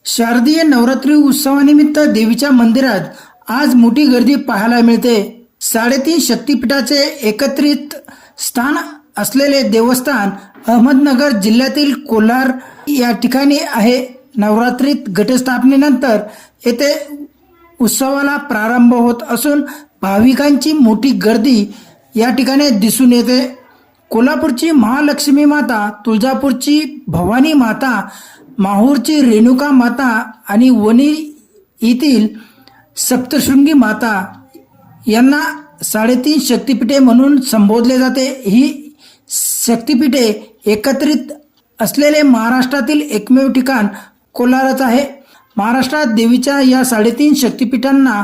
शारदीय नवरात्री उत्सवानिमित्त देवीच्या मंदिरात आज मोठी गर्दी पाहायला मिळते। 3.5 शक्तिपीठाचे एकत्रित स्थान असलेले देवस्थान अहमदनगर जिल्ह्यातील कोलार या ठिकाणी आहे। नवरात्रीत घटस्थापनेनंतर येथे उत्सवाला प्रारंभ होत असून भाविकांची मोठी गर्दी या ठिकाणी दिसून येते। कोल्हापूरची महालक्ष्मी माता, तुळजापूरची भवानी माता, माहूरची रेणुका माता आणि वणी येथील सप्तशृंगी माता यांना 3.5 शक्तिपीठे म्हणून संबोधले जाते। ही शक्तिपीठे एकत्रित असलेले महाराष्ट्रातील एकमेव ठिकाण कोलारच आहे। महाराष्ट्रात देवीच्या या 3.5 शक्तिपीठांना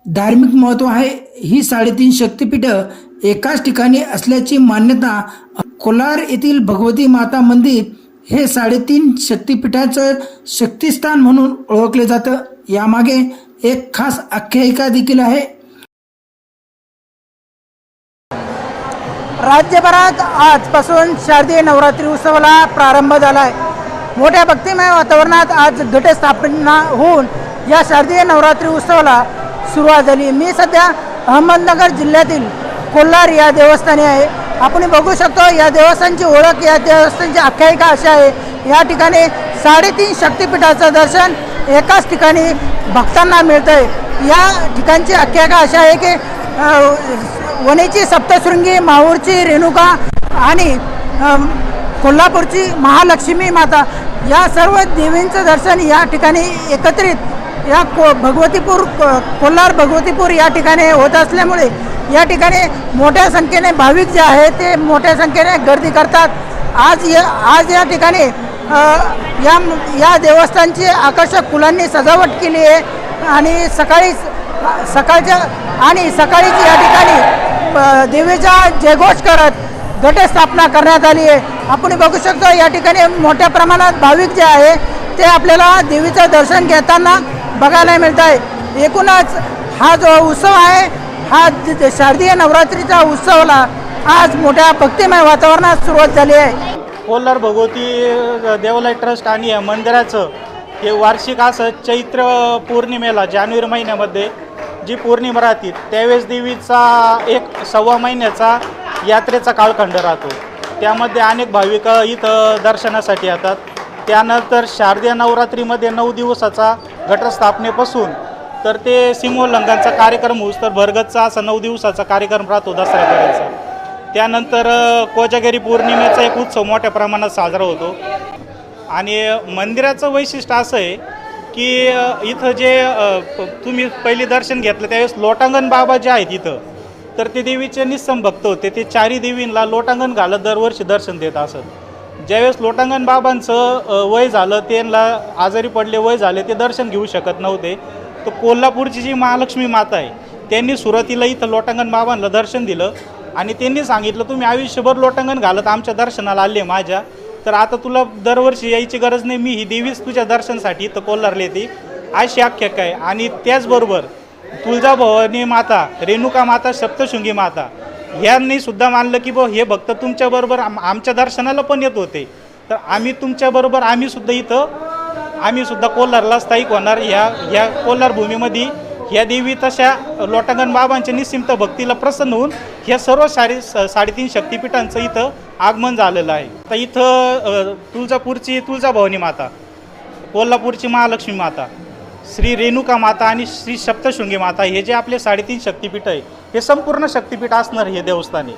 धार्मिक महत्त्व आहे। ही 3.5 शक्तिपीठ एकाच ठिकाणी असल्याची मान्यता कोलार येथील भगवती माता मंदिर हे 3.5 शक्तिपीठाचं शक्तिस्थान म्हणून ओळखले जातं। यामागे एक खास आख्यायिका देखील आहे। राज्यभरात आजपासून शारदीय नवरात्री उत्सवाला प्रारंभ झाला आहे। मोठ्या भक्तिमय वातावरणात आज घटस्थापना होऊन या शारदीय नवरात्री उत्सवाला सुरुवात झाली। मी सध्या अहमदनगर जिल्ह्यातील कोलार या देवस्थानी आहे। आपण बघू शकतो या देवस्थानची ओळख, या देवस्थानची आख्यायिका अशी आहे। या ठिकाणी 3.5 शक्तिपीठाचं दर्शन एकाच ठिकाणी भक्तांना मिळतंय। या ठिकाणची आख्यायिका अशी आहे की वणीची सप्तशृंगी, माहूरची रेणुका आणि कोल्हापूरची महालक्ष्मी माता या सर्व देवींचं दर्शन या ठिकाणी एकत्रित या कोलार भगवतीपूर या ठिकाणी होत असल्यामुळे या ठिकाणी मोठ्या संख्येने भाविक जे आहेत ते मोठ्या संख्येने गर्दी करतात। आज या ठिकाणी या देवस्थानची आकर्षक फुलांनी सजावट केली आहे आणि सकाळीच या ठिकाणी देवीचा जयघोष करत घटस्थापना करण्यात आली आहे। आपण बघू शकतो या ठिकाणी मोठ्या प्रमाणात भाविक जे आहे ते आपल्याला देवीचं दर्शन घेताना बघायला मिळत आहे। एकूणच हा जो उत्सव आहे, हा शारदीय नवरात्रीचा उत्सवाला आज मोठ्या भक्तिमय वातावरणात सुरुवात झाली आहे। कोलार भगवती देवालय ट्रस्ट आणि या मंदिराचं हे वार्षिक असं चैत्र पौर्णिमेला जानेवारी महिन्यामध्ये जी पौर्णिमा राहते त्यावेळेस देवीचा 1.25 महिन्याचा यात्रेचा कालखंड राहतो। त्यामध्ये अनेक भाविक इथं दर्शनासाठी येतात। त्यानंतर शारदीय नवरात्रीमध्ये 9 दिवसाचा घटस्थापनेपासून तर ते सिंहोल्लंघनचा कार्यक्रम होऊस तर भरगतचा असा 9 दिवसाचा कार्यक्रम राहतो दसऱ्यापर्यंत। त्यानंतर कोजागिरी पौर्णिमेचा एक उत्सव मोठ्या प्रमाणात साजरा होतो। आणि मंदिराचं वैशिष्ट्य असं आहे की इथं जे तुम्ही पहिली दर्शन घेतलं त्यावेळेस लोटांगण बाबा जे आहेत इथं, तर ते देवीचे निस्सम भक्त होते। ते 4 देवींना लोटांगण घालत दरवर्षी दर्शन देत असत। ज्यावेळेस लोटांगण बाबांचं वय झालं, त्यांना आजारी पडले, वय झाले, ते दर्शन घेऊ शकत नव्हते। तर कोल्हापूरची जी महालक्ष्मी माता आहे त्यांनी सुरुवातीला इथं लोटांगण बाबांना दर्शन दिलं आणि त्यांनी सांगितलं तुम्ही आयुष्यभर लोटांगण घालत आमच्या दर्शनाला आले माझ्या, तर आता तुला दरवर्षी यायची गरज नाही, मी ही देवीच तुझ्या दर्शनासाठी इथं कोलारला येते, अशी आख्यायिका आहे। आणि त्याचबरोबर तुळजाभवानी माता, रेणुका माता, सप्तशृंगी माता यांनी सुद्धा मानलं की हे भक्त तुमच्याबरोबर आमच्या दर्शनाला पण येत होते, तर आम्ही तुमच्याबरोबर आम्ही सुद्धा कोलारला स्थायिक होणार। ह्या कोलार भूमीमध्ये ह्या देवी तशा लोटांगण बाबांच्या निस्सीम भक्तीला प्रसन्न होऊन ह्या सर्व 3.5 शक्तिपीठांचं इथं आगमन झालेलं आहे। तर इथं तुळजापूरची तुळजाभवानी माता, कोल्हापूरची महालक्ष्मी माता, श्री रेणुका माता आणि श्री सप्तशृंगी माता हे जे आपले 3.5 शक्तिपीठ आहे हे संपूर्ण शक्तिपीठ असणार। हे देवस्थान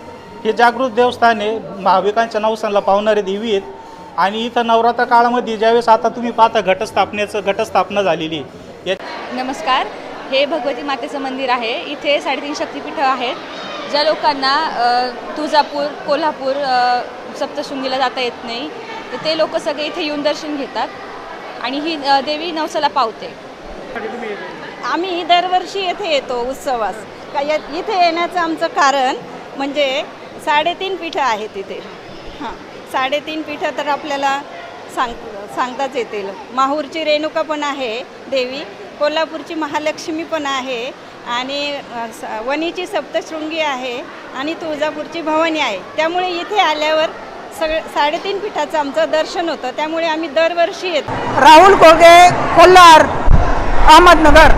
हे जागृत देवस्थान आहे, भाविकांच्या नवसांना पावणारे देवी आहेत। आणि इथं नवरात्र काळामध्ये ज्यावेळेस आता तुम्ही पाहता घटस्थापना झालेली आहे। नमस्कार, हे भगवती मातेचं मंदिर आहे। इथे 3.5 शक्तिपीठ आहेत। ज्या लोकांना तुळजापूर, कोल्हापूर, सप्तशृंगीला जाता येत नाही तर ते लोक सगळे इथे येऊन दर्शन घेतात आणि ही देवी नवसाला पावते। आम्ही दरवर्षी येथे येतो उत्सवास। इथे येण्याचं आमचं कारण म्हणजे 3.5 पीठं आहेत इथे। 3.5 पीठं तर आपल्याला सांगताच येतील। माहूरची रेणुका पण आहे देवी, कोल्हापूरची महालक्ष्मी पण आहे आणि वणीची सप्तशृंगी आहे आणि तुळजापूरची भवानी आहे। त्यामुळे इथे आल्यावर साडेतीन पीठाचं आमचं दर्शन होतं, त्यामुळे आम्ही दरवर्षी येतो. राहुल कोगे, कोल्हार, अहमदनगर.